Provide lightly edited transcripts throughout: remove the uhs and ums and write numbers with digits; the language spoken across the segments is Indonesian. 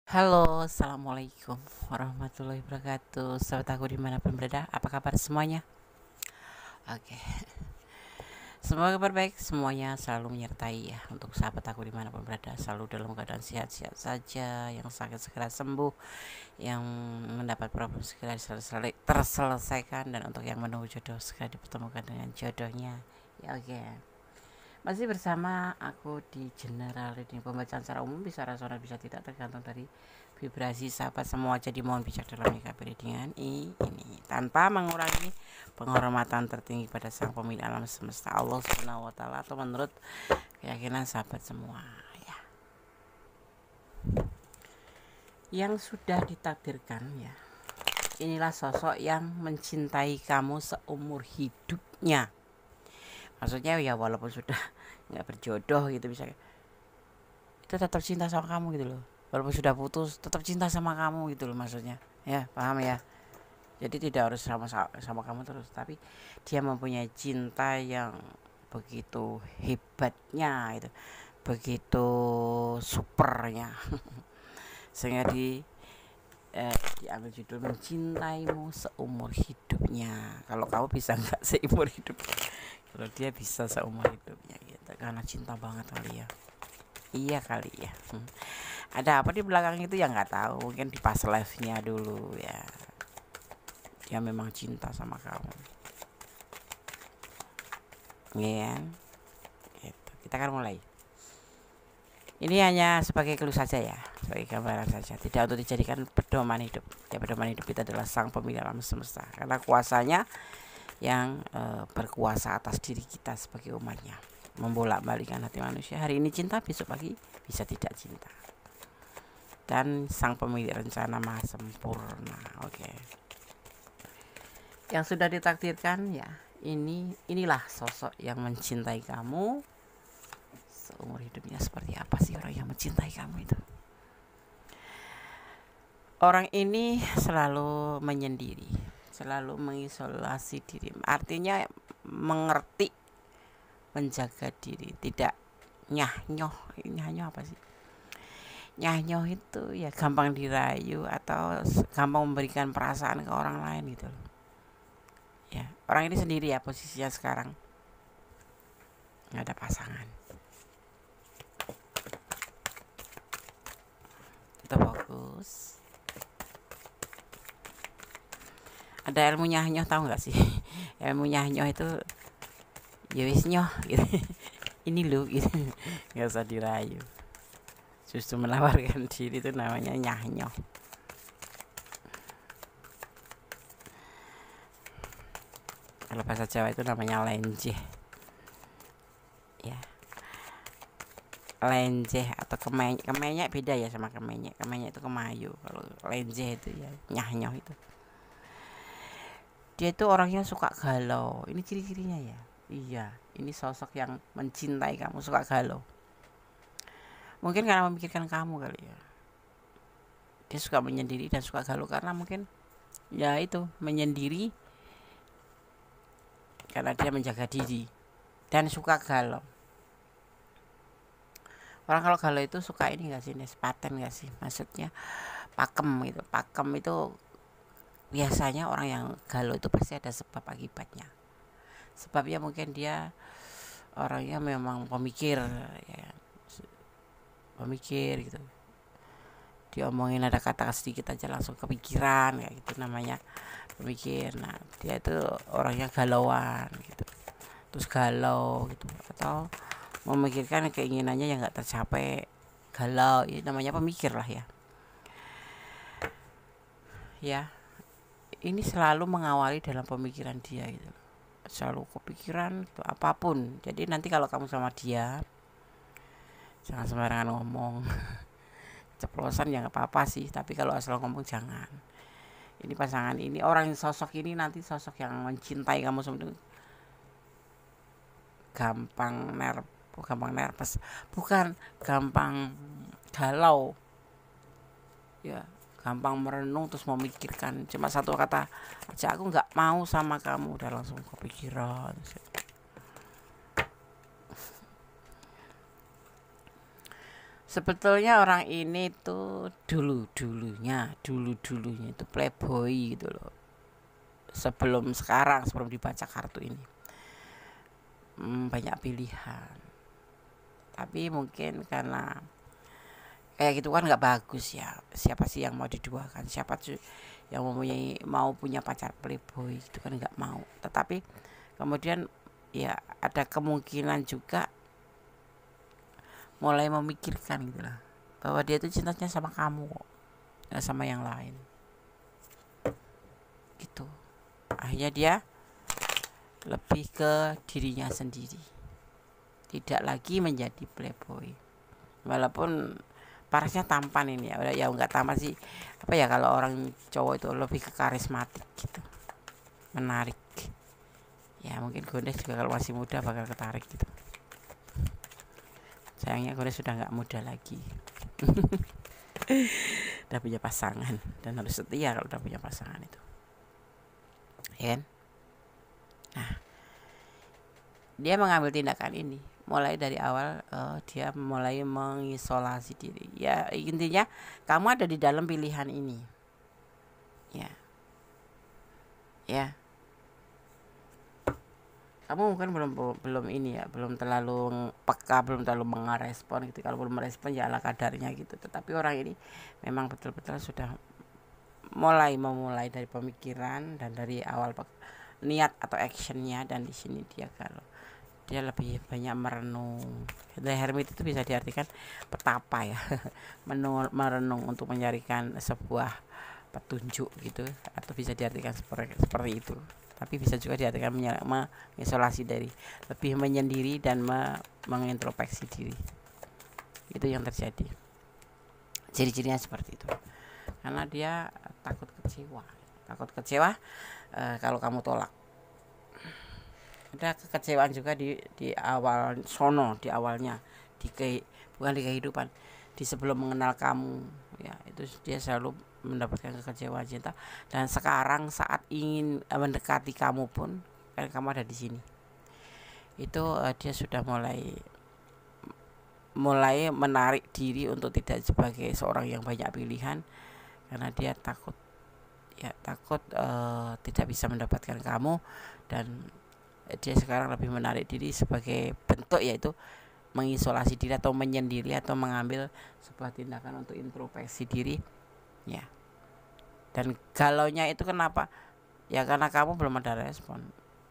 Halo, assalamualaikum warahmatullahi wabarakatuh. Sahabat aku dimanapun berada, apa kabar semuanya? Oke, semoga kabar baik semuanya selalu menyertai ya. Untuk sahabat aku dimanapun berada, selalu dalam keadaan sehat-sehat saja. Yang sakit segera sembuh, yang mendapat problem segera terselesaikan, dan untuk yang menunggu jodoh segera dipertemukan dengan jodohnya. Ya oke. Masih bersama aku di General Reading. Pembacaan secara umum bisa rasional bisa tidak, tergantung dari vibrasi sahabat semua. Jadi mohon bijak dalam menyikapi readingan ini tanpa mengurangi penghormatan tertinggi pada sang pemilik alam semesta, Allah Subhanahu wa taala, atau menurut keyakinan sahabat semua ya. Yang sudah ditakdirkan ya. Inilah sosok yang mencintai kamu seumur hidupnya. Maksudnya ya walaupun sudah nggak berjodoh gitu, bisa itu tetap cinta sama kamu gitu loh. Walaupun sudah putus tetap cinta sama kamu gitu loh, maksudnya ya, paham ya. Jadi tidak harus sama kamu terus, tapi dia mempunyai cinta yang begitu hebatnya itu, begitu supernya sehingga diambil judul mencintaimu seumur hidupnya. Kalau kamu bisa nggak seumur hidup, kalau dia bisa seumur hidupnya gitu, karena cinta banget kali ya. Iya kali ya. Ada apa di belakang itu ya nggak tahu, mungkin di pas live-nya dulu ya. Dia memang cinta sama kamu. Iya kan? Gitu. Kita akan mulai. Ini hanya sebagai clue saja ya, sebagai gambaran saja, tidak untuk dijadikan pedoman hidup. Ya, pedoman hidup kita adalah sang pemilik alam semesta, karena kuasanya yang berkuasa atas diri kita sebagai umatnya, membolak-balikkan hati manusia. Hari ini cinta, besok pagi bisa tidak cinta. Dan sang pemilik rencana maha sempurna. Oke. Yang sudah ditakdirkan ya, inilah sosok yang mencintai kamu seumur hidupnya. Seperti apa sih orang yang mencintai kamu itu? Orang ini selalu menyendiri, selalu mengisolasi diri. Artinya mengerti, menjaga diri, tidak nyah-nyoh. Nyah-nyoh apa sih? Nyah-nyoh itu ya gampang dirayu atau gampang memberikan perasaan ke orang lain gitu loh. Ya, orang ini sendiri ya posisinya sekarang, nggak ada pasangan. Itu fokus. Ada ilmu nyah-nyoh, tahu nggak sih? Ilmu nyah-nyoh itu ya wis nyoh gitu. Ini lu gitu, nggak usah dirayu, justru menawarkan diri, itu namanya nyah-nyoh. Kalau bahasa Jawa itu namanya lenjeh ya. Lenjeh atau kemenyek beda ya sama kemenyek. Kemenyek itu kemayu, kalau lenjeh itu ya nyah-nyoh itu. Dia itu orangnya suka galau. Ini ciri-cirinya ya. Iya, ini sosok yang mencintai kamu, suka galau. Mungkin karena memikirkan kamu kali ya. Dia suka menyendiri dan suka galau karena mungkin ya itu, menyendiri karena dia menjaga diri dan suka galau. Orang kalau galau itu suka ini gak sih, paten gak sih, maksudnya pakem gitu. Pakem itu biasanya orang yang galau itu pasti ada sebab akibatnya. Sebabnya mungkin dia orangnya memang pemikir ya, pemikir gitu. Diomongin ada kata sedikit aja langsung kepikiran kayak gitu, namanya pemikir. Nah, dia itu orangnya galauan gitu, terus galau gitu, atau memikirkan keinginannya yang nggak tercapai, galau ya, namanya pemikir lah ya. Ya, ini selalu mengawali dalam pemikiran dia gitu, selalu kepikiran gitu, apapun. Jadi nanti kalau kamu sama dia jangan sembarangan ngomong. Ceplosan ya nggak apa-apa sih, tapi kalau asal ngomong jangan. Ini pasangan ini, orang sosok ini nanti sosok yang mencintai kamu sebenarnya gampang nervous, bukan gampang galau ya, gampang merenung terus memikirkan cuma satu kata aja, aku nggak mau sama kamu, udah langsung kepikiran. Sebetulnya orang ini tuh dulu-dulunya itu playboy gitu loh. Sebelum sekarang, sebelum dibaca kartu ini, banyak pilihan. Tapi mungkin karena kayak gitu kan nggak bagus ya. Siapa sih yang mau diduakan? Siapa sih yang mau punya pacar playboy? Itu kan nggak mau. Tetapi kemudian ya ada kemungkinan juga mulai memikirkan gitu lah, bahwa dia itu cintanya sama kamu kok, nggak sama yang lain gitu. Akhirnya dia lebih ke dirinya sendiri, tidak lagi menjadi playboy. Walaupun parasnya tampan ini ya, ya nggak tampan sih, apa ya, kalau orang cowok itu lebih ke karismatik gitu, menarik ya. Mungkin Gondes juga kalau masih muda bakal ketarik gitu. Sayangnya Gondes sudah nggak muda lagi. Udah punya pasangan dan harus setia kalau udah punya pasangan itu, ya kan? Nah, dia mengambil tindakan ini mulai dari awal. Dia mulai mengisolasi diri. Ya intinya kamu ada di dalam pilihan ini, ya, ya. Kamu mungkin belum ini ya, belum terlalu peka, belum terlalu merespon gitu. Kalau belum merespon ya ala kadarnya gitu. Tetapi orang ini memang betul-betul sudah memulai dari pemikiran dan dari awal niat atau actionnya. Dan di sini dia kalau dia lebih banyak merenung. The Hermit itu bisa diartikan petapa ya, merenung untuk mencarikan sebuah petunjuk gitu, atau bisa diartikan seperti itu. Tapi bisa juga diartikan mengisolasi diri, lebih menyendiri dan mengintrospeksi diri. Itu yang terjadi. Ciri-cirinya seperti itu. Karena dia takut kecewa kalau kamu tolak. Ada kekecewaan juga di awal sono, di awalnya, bukan di kehidupan, di sebelum mengenal kamu ya. Itu dia selalu mendapatkan kekecewaan cinta. Dan sekarang saat ingin mendekati kamu pun, kan kamu ada di sini, itu dia sudah mulai menarik diri untuk tidak sebagai seorang yang banyak pilihan, karena dia takut tidak bisa mendapatkan kamu. Dan dia sekarang lebih menarik diri sebagai bentuk, yaitu mengisolasi diri atau menyendiri, atau mengambil sebuah tindakan untuk introspeksi diri ya. Dan galaunya itu kenapa? Ya karena kamu belum ada respon.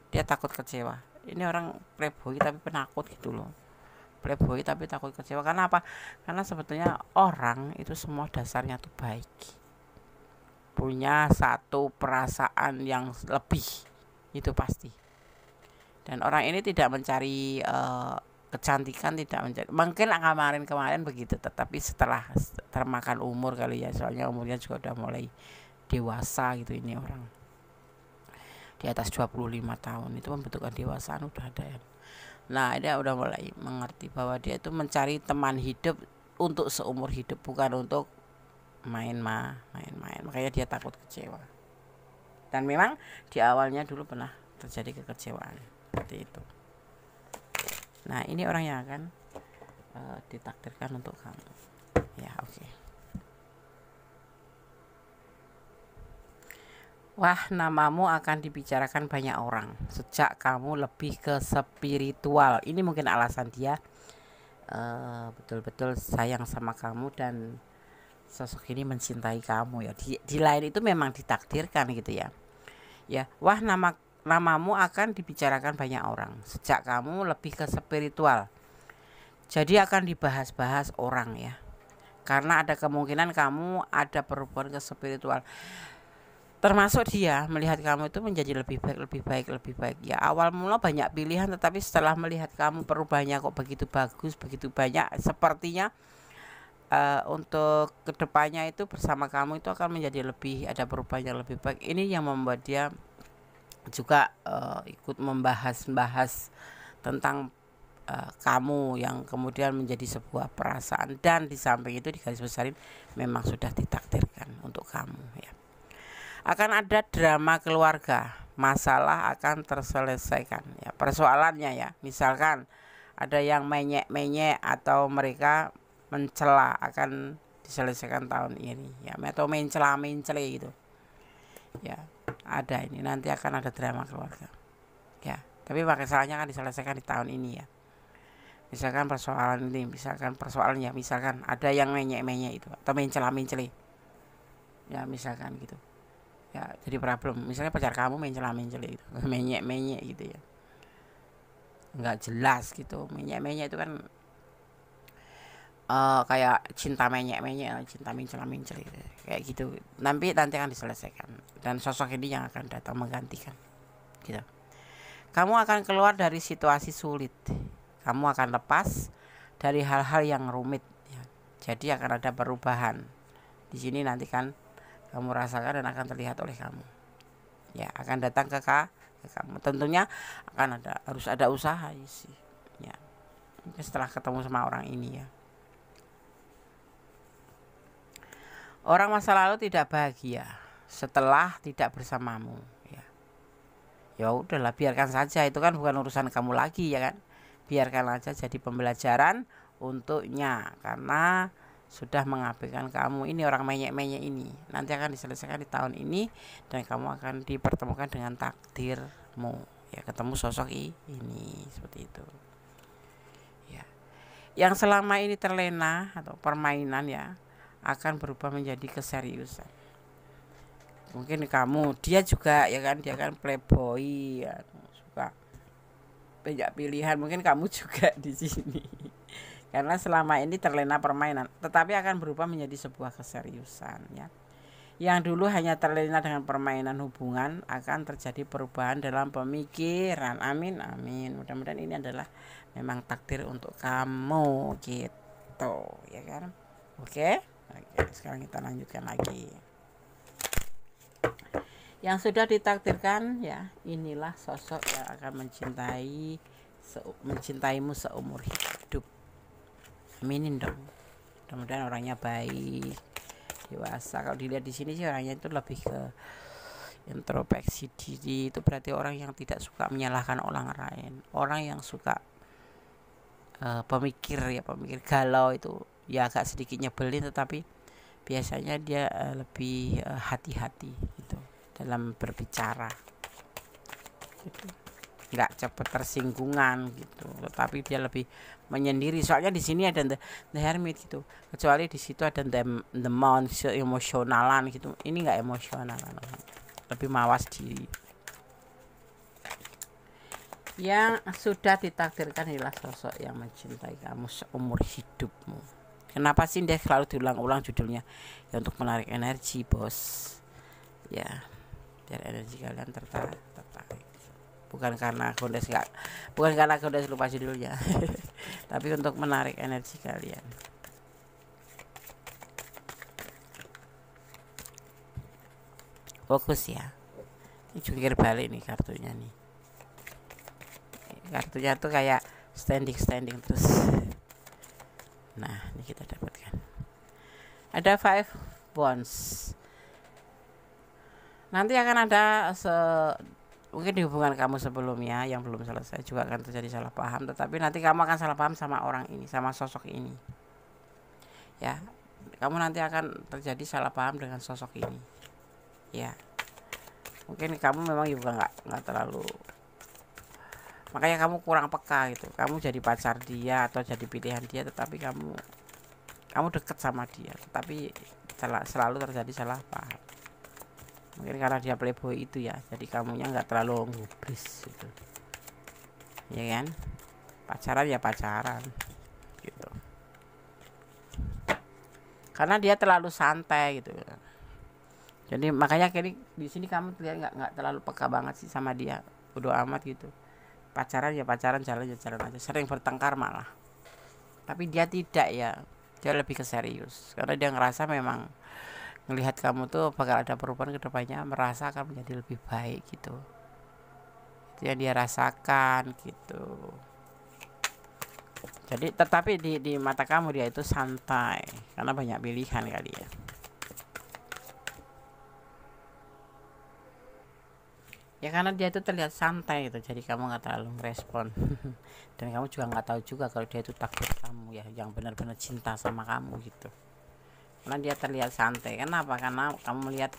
Dia takut kecewa. Ini orang playboy tapi penakut gitu loh. Playboy tapi takut kecewa. Karena apa? Karena sebetulnya orang itu semua dasarnya tuh baik, punya satu perasaan yang lebih, itu pasti. Dan orang ini tidak mencari kecantikan, tidak mencari, mungkin kemarin begitu, tetapi setelah termakan umur kali ya, soalnya umurnya juga udah mulai dewasa gitu. Ini orang di atas 25 tahun, itu pembentukan dewasaan udah ada ya. Nah dia udah mulai mengerti bahwa dia itu mencari teman hidup untuk seumur hidup, bukan untuk main-main. Makanya dia takut kecewa. Dan memang di awalnya dulu pernah terjadi kekecewaan seperti itu. Nah ini orang yang akan ditakdirkan untuk kamu ya. Oke. Wah, namamu akan dibicarakan banyak orang sejak kamu lebih ke spiritual. Ini mungkin alasan dia betul-betul sayang sama kamu dan sosok ini mencintai kamu ya. Di lain itu memang ditakdirkan gitu ya. Ya, wah, namamu akan dibicarakan banyak orang sejak kamu lebih ke spiritual. Jadi akan dibahas-bahas orang ya. Karena ada kemungkinan kamu ada perubahan ke spiritual. Termasuk dia melihat kamu itu menjadi lebih baik ya. Awal mula banyak pilihan, tetapi setelah melihat kamu perubahannya kok begitu bagus, begitu banyak, sepertinya untuk kedepannya itu bersama kamu itu akan menjadi lebih, ada perubahan yang lebih baik. Ini yang membuat dia juga ikut membahas tentang kamu yang kemudian menjadi sebuah perasaan. Dan di samping itu, di garis besarin, memang sudah ditakdirkan untuk kamu ya. Akan ada drama keluarga, masalah akan terselesaikan ya. Persoalannya ya, misalkan ada yang menyek atau mereka mencela akan diselesaikan tahun ini ya, atau mencela gitu ya. Ada ini, nanti akan ada drama keluarga ya, tapi masalahnya kan diselesaikan di tahun ini ya. Misalkan persoalan ini, misalkan persoalannya, misalkan ada yang menyek itu atau mencela ya, misalkan gitu ya, jadi problem. Misalnya pacar kamu mencela itu menyek gitu ya, nggak jelas gitu. Menyek itu kan kayak cinta menyek, cinta mencela gitu. Kayak gitu. Nanti akan diselesaikan, dan sosok ini yang akan datang menggantikan gitu. Kamu akan keluar dari situasi sulit, kamu akan lepas dari hal-hal yang rumit ya. Jadi akan ada perubahan di sini nanti kan kamu rasakan dan akan terlihat oleh kamu ya, akan datang ke kamu. Tentunya harus ada usaha sih ya, setelah ketemu sama orang ini ya. Orang masa lalu tidak bahagia setelah tidak bersamamu ya. Ya udahlah, biarkan saja, itu kan bukan urusan kamu lagi ya kan. Biarkan aja jadi pembelajaran untuknya, karena sudah mengabaikan kamu. Ini orang menyek ini nanti akan diselesaikan di tahun ini, dan kamu akan dipertemukan dengan takdirmu ya, ketemu sosok ini seperti itu ya. Yang selama ini terlena atau permainan ya, akan berubah menjadi keseriusan. Mungkin dia juga ya kan, dia kan playboy ya, suka banyak pilihan. Mungkin kamu juga di sini karena selama ini terlena permainan, tetapi akan berubah menjadi sebuah keseriusan ya. Yang dulu hanya terlena dengan permainan hubungan, akan terjadi perubahan dalam pemikiran. Amin amin, mudah-mudahan ini adalah memang takdir untuk kamu gitu ya kan. Oke, sekarang kita lanjutkan lagi. Yang sudah ditakdirkan ya, inilah sosok yang akan mencintaimu seumur hidup. Aminin dong. Mudah-mudahan orangnya baik, dewasa. Kalau dilihat di sini sih orangnya itu lebih ke introspeksi diri. Itu berarti orang yang tidak suka menyalahkan orang lain, orang yang suka pemikir galau itu ya, agak sedikit nyebelin, tetapi biasanya dia lebih hati-hati gitu dalam berbicara gitu. Nggak cepat tersinggungan gitu, tetapi dia lebih menyendiri. Soalnya di sini ada the hermit gitu, kecuali di situ ada the monk, emosionalan gitu. Ini nggak emosionalan, lebih mawas diri. Yang sudah ditakdirkan adalah sosok yang mencintai kamu seumur hidupmu. Kenapa sih dia selalu diulang-ulang judulnya? Ya untuk menarik energi, bos. Ya, biar energi kalian tertarik. Bukan karena Gondes lupa judulnya. Tapi untuk menarik energi kalian. Fokus ya. Ini jungkir balik nih kartunya nih. Kartunya tuh kayak standing terus. Nah, ini kita dapatkan. Ada 5 wands. Nanti akan ada mungkin di hubungan kamu sebelumnya yang belum selesai juga akan terjadi salah paham, tetapi nanti kamu akan salah paham sama orang ini, sama sosok ini. Ya, kamu nanti akan terjadi salah paham dengan sosok ini. Ya. Mungkin kamu memang juga nggak terlalu, makanya kamu kurang peka gitu. Kamu jadi pacar dia atau jadi pilihan dia, tetapi kamu deket sama dia, tetapi selalu terjadi salah paham. Mungkin karena dia playboy itu ya, jadi kamunya nggak terlalu ngubris gitu ya kan. Pacaran ya pacaran gitu, karena dia terlalu santai gitu. Jadi makanya di sini kamu lihat nggak terlalu peka banget sih sama dia, bodo amat gitu. Pacaran ya pacaran, jalan aja, sering bertengkar malah. Tapi dia tidak ya, dia lebih ke serius, karena dia ngerasa memang ngelihat kamu tuh bakal ada perubahan ke depannya, merasa akan menjadi lebih baik gitu. Itu yang dia rasakan gitu. Jadi tetapi di mata kamu dia itu santai, karena banyak pilihan kali ya. Ya karena dia itu terlihat santai gitu, jadi kamu nggak terlalu merespon. Dan kamu juga nggak tahu juga kalau dia itu takut kamu ya, yang benar-benar cinta sama kamu gitu. Karena dia terlihat santai. Kenapa? Karena kamu melihat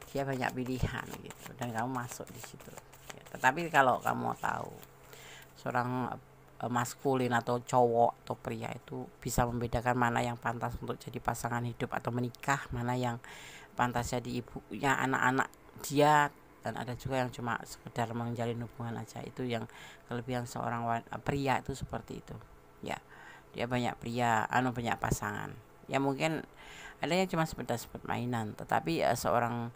dia banyak pilihan gitu dan kamu masuk di situ ya. Tetapi kalau kamu tahu seorang maskulin atau cowok atau pria itu bisa membedakan mana yang pantas untuk jadi pasangan hidup atau menikah, mana yang pantas jadi ibunya anak-anak dia, dan ada juga yang cuma sekedar menjalin hubungan aja. Itu yang kelebihan seorang pria itu seperti itu ya. Dia banyak banyak pasangan ya. Mungkin ada yang cuma sekedar mainan, tetapi seorang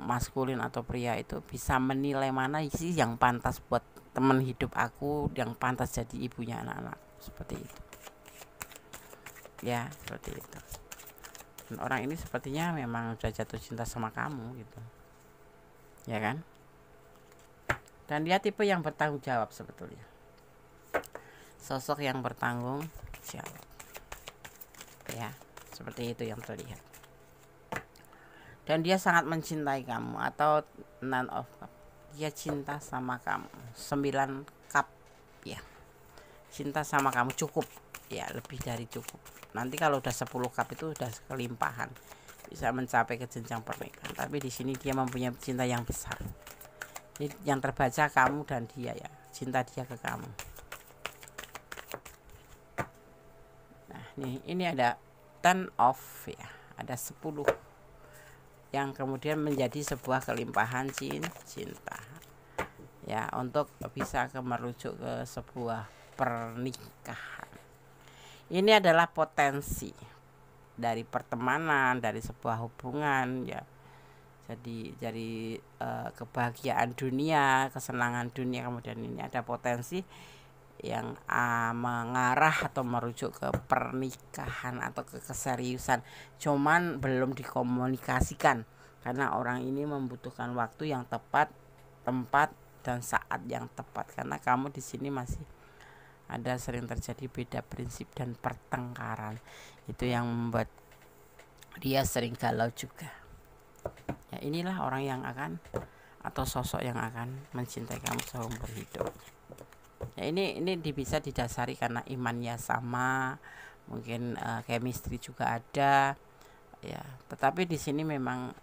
maskulin atau pria itu bisa menilai mana sih yang pantas buat teman hidup aku, yang pantas jadi ibunya anak-anak, seperti itu ya, seperti itu. Dan orang ini sepertinya memang sudah jatuh cinta sama kamu gitu ya kan. Dan dia tipe yang bertanggung jawab sebetulnya, sosok yang bertanggung jawab ya, seperti itu yang terlihat. Dan dia sangat mencintai kamu, atau none of cup, dia cinta sama kamu. 9 cup ya, cinta sama kamu cukup ya, lebih dari cukup. Nanti kalau udah 10 cup itu udah kelimpahan, bisa mencapai ke jenjang pernikahan. Tapi di sini dia mempunyai cinta yang besar. Jadi yang terbaca kamu dan dia ya, cinta dia ke kamu. Nah ini ada 10 off ya, ada 10 yang kemudian menjadi sebuah kelimpahan cinta ya, untuk bisa merujuk ke sebuah pernikahan. Ini adalah potensi dari pertemanan, dari sebuah hubungan ya, jadi kebahagiaan dunia, kesenangan dunia. Kemudian ini ada potensi yang mengarah atau merujuk ke pernikahan atau ke keseriusan, cuman belum dikomunikasikan karena orang ini membutuhkan waktu yang tepat, tempat dan saat yang tepat. Karena kamu di sini masih ada sering terjadi beda prinsip dan pertengkaran, itu yang membuat dia sering galau juga ya. Inilah orang yang akan, atau sosok yang akan mencintai kamu seumur hidup ya. Ini bisa didasari karena imannya sama, mungkin chemistry juga ada ya. Tetapi di sini memang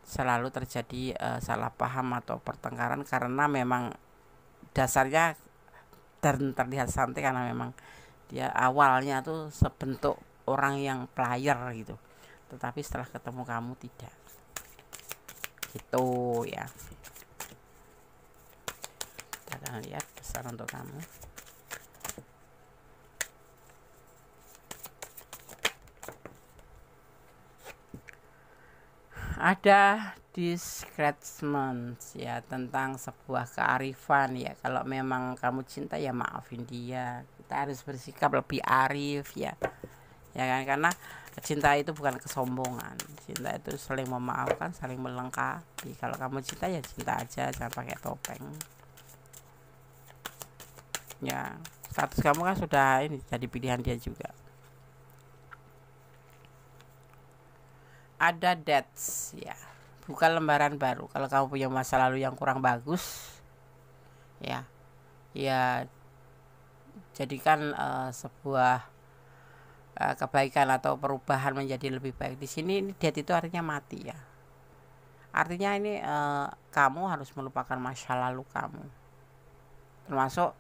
selalu terjadi salah paham atau pertengkaran karena memang dasarnya dan terlihat santai, karena memang dia awalnya tuh sebentuk orang yang player gitu, tetapi setelah ketemu kamu tidak gitu ya. Kita akan lihat pesan untuk kamu. Ada discernment ya, tentang sebuah kearifan ya. Kalau memang kamu cinta ya maafin dia. Kita harus bersikap lebih arif ya kan, karena cinta itu bukan kesombongan. Cinta itu saling memaafkan, saling melengkapi. Kalau kamu cinta ya cinta aja, jangan pakai topeng ya. Status kamu kan sudah ini jadi pilihan dia juga. Ada dates ya, buka lembaran baru. Kalau kamu punya masa lalu yang kurang bagus ya jadikan sebuah kebaikan atau perubahan menjadi lebih baik. Di sini ini date itu artinya mati ya. Artinya ini kamu harus melupakan masa lalu kamu, termasuk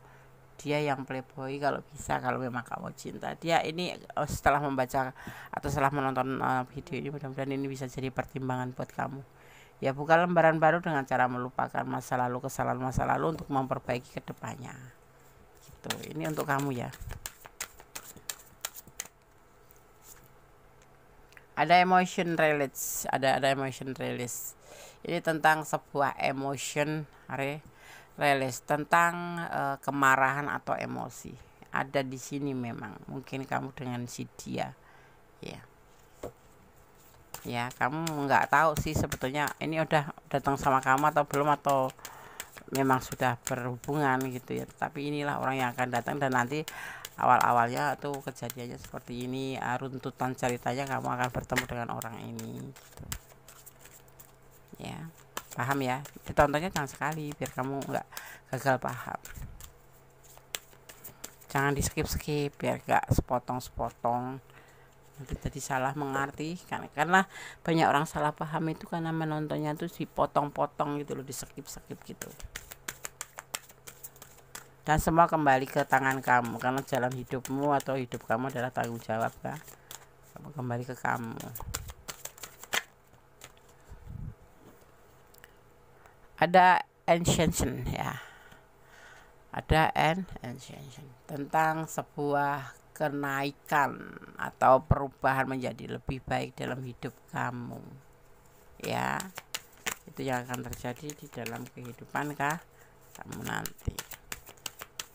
dia yang playboy kalau bisa, kalau memang kamu cinta dia. Ini setelah membaca atau setelah menonton video ini, mudah-mudahan ini bisa jadi pertimbangan buat kamu ya. Buka lembaran baru dengan cara melupakan masa lalu, kesalahan masa lalu, untuk memperbaiki kedepannya gitu. Ini untuk kamu ya. Ada emotion release, ada emotion release. Ini tentang sebuah emotion release, tentang kemarahan atau emosi. Ada di sini memang, mungkin kamu dengan si dia ya kamu nggak tahu sih sebetulnya ini udah datang sama kamu atau belum, atau memang sudah berhubungan gitu ya. Tapi inilah orang yang akan datang, dan nanti awal-awalnya tuh kejadiannya seperti ini, runtutan ceritanya kamu akan bertemu dengan orang ini gitu ya. Paham ya? Ditontonnya jangan sekali biar kamu nggak gagal paham. jangan di skip biar gak sepotong nanti jadi salah mengerti karena banyak orang salah paham itu karena menontonnya tuh dipotong-potong gitu loh, di skip gitu. Dan semua kembali ke tangan kamu karena jalan hidupmu atau hidup kamu adalah tanggung jawab kan, kamu kembali ke kamu. Ada ascension ya, ada ascension tentang sebuah kenaikan atau perubahan menjadi lebih baik dalam hidup kamu ya. Itu yang akan terjadi di dalam kehidupan kamu nanti,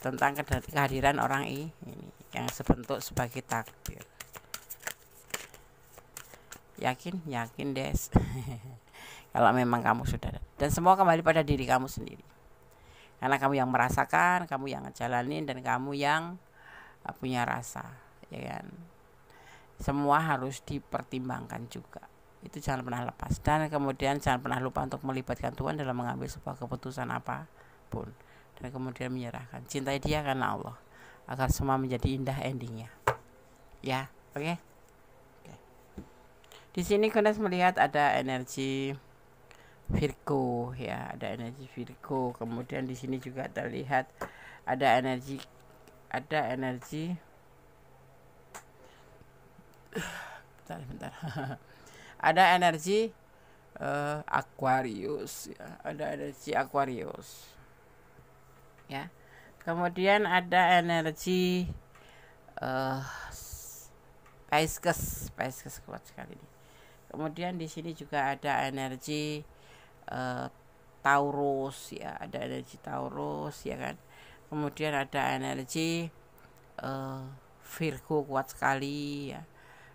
tentang kehadiran orang ini yang sebentuk sebagai takdir. Yakin des. Kalau memang kamu sudah, dan semua kembali pada diri kamu sendiri karena kamu yang merasakan, kamu yang ngejalanin, dan kamu yang punya rasa ya kan. Semua harus dipertimbangkan juga, itu jangan pernah lepas. Dan kemudian jangan pernah lupa untuk melibatkan Tuhan dalam mengambil sebuah keputusan apapun, dan kemudian menyerahkan. Cintai dia karena Allah agar semua menjadi indah endingnya ya. Oke. Di sini Gunes melihat ada energi Virgo ya, ada energi Virgo. Kemudian di sini juga terlihat ada energi bentar. Ada energi Aquarius ya, ada energi Aquarius ya. Kemudian ada energi Pisces kuat sekali nih. Kemudian di sini juga ada energi Taurus ya, ada energi Taurus ya kan. Kemudian ada energi Virgo kuat sekali ya,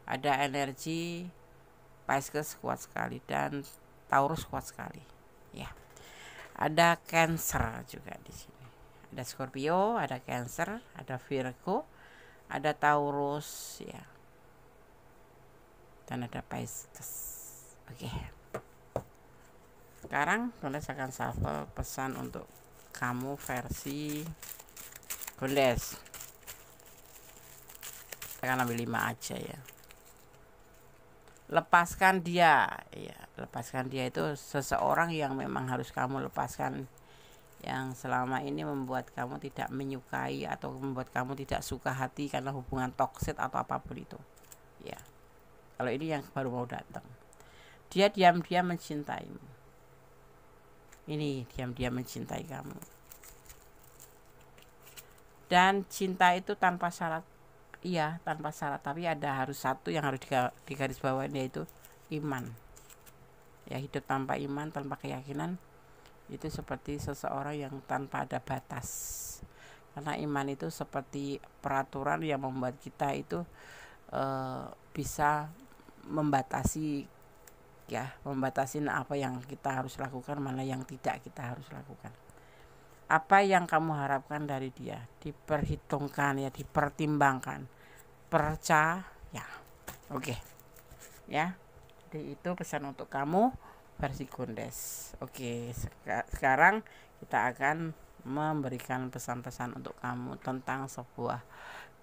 ada energi Pisces kuat sekali, dan Taurus kuat sekali ya. Ada Cancer juga di sini, ada Scorpio, ada Cancer, ada Virgo, ada Taurus ya, dan ada Pisces. Oke. Sekarang Gondes akan shuffle pesan untuk kamu versi Gondes. Kita akan ambil 5 aja ya. Lepaskan dia ya. Lepaskan dia itu seseorang yang memang harus kamu lepaskan, yang selama ini membuat kamu tidak menyukai atau membuat kamu tidak suka hati karena hubungan toksik atau apapun itu ya. Kalau ini yang baru mau datang, dia diam-diam mencintaimu. Ini diam-diam mencintai kamu, dan cinta itu tanpa syarat. Iya, tanpa syarat, tapi harus satu yang harus digarisbawahi, yaitu iman ya. Hidup tanpa iman, tanpa keyakinan, itu seperti seseorang yang tanpa ada batas. Karena iman itu seperti peraturan yang membuat kita itu bisa membatasi apa yang kita harus lakukan, mana yang tidak kita harus lakukan. Apa yang kamu harapkan dari dia diperhitungkan ya, dipertimbangkan, percaya. Oke ya. Jadi itu pesan untuk kamu versi Gondes. Oke, sekarang kita akan memberikan pesan-pesan untuk kamu tentang sebuah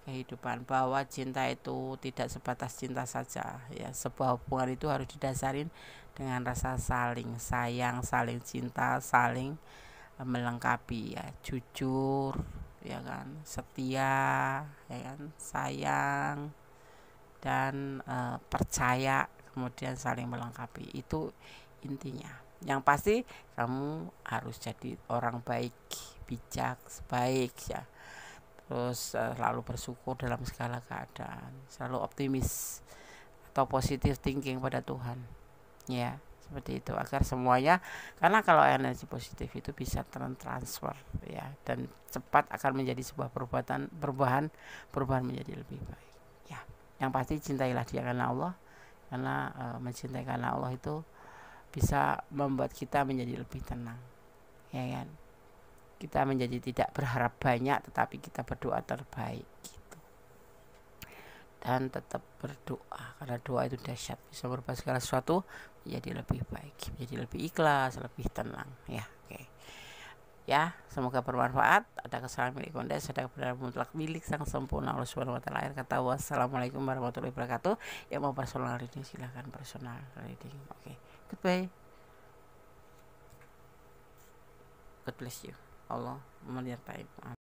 kehidupan, bahwa cinta itu tidak sebatas cinta saja ya. Sebuah hubungan itu harus didasarin dengan rasa saling sayang, saling cinta, saling melengkapi ya, jujur ya kan, setia ya kan, sayang, dan percaya, kemudian saling melengkapi. Itu intinya. Yang pasti kamu harus jadi orang baik, bijak, baik ya. Terus selalu bersyukur dalam segala keadaan, selalu optimis atau positive thinking pada Tuhan ya. Seperti itu, agar semuanya, karena kalau energi positif itu bisa transfer ya, dan cepat akan menjadi sebuah perubahan menjadi lebih baik ya. Yang pasti cintailah dia karena Allah, karena mencintai karena Allah itu bisa membuat kita menjadi lebih tenang ya kan. Kita menjadi tidak berharap banyak, tetapi kita berdoa terbaik gitu. Dan tetap berdoa, karena doa itu dahsyat, bisa merubah segala sesuatu menjadi lebih baik, menjadi lebih ikhlas, lebih tenang ya. Oke. Ya, semoga bermanfaat. Ada kesalahan milik kondes, ada kebenaran mutlak milik sang sempurna Allah Subhanahu wa taala. Akhir kata, wassalamualaikum warahmatullahi wabarakatuh. Yang mau personal reading silahkan personal reading. Oke, goodbye. God bless you. Allah menyertai.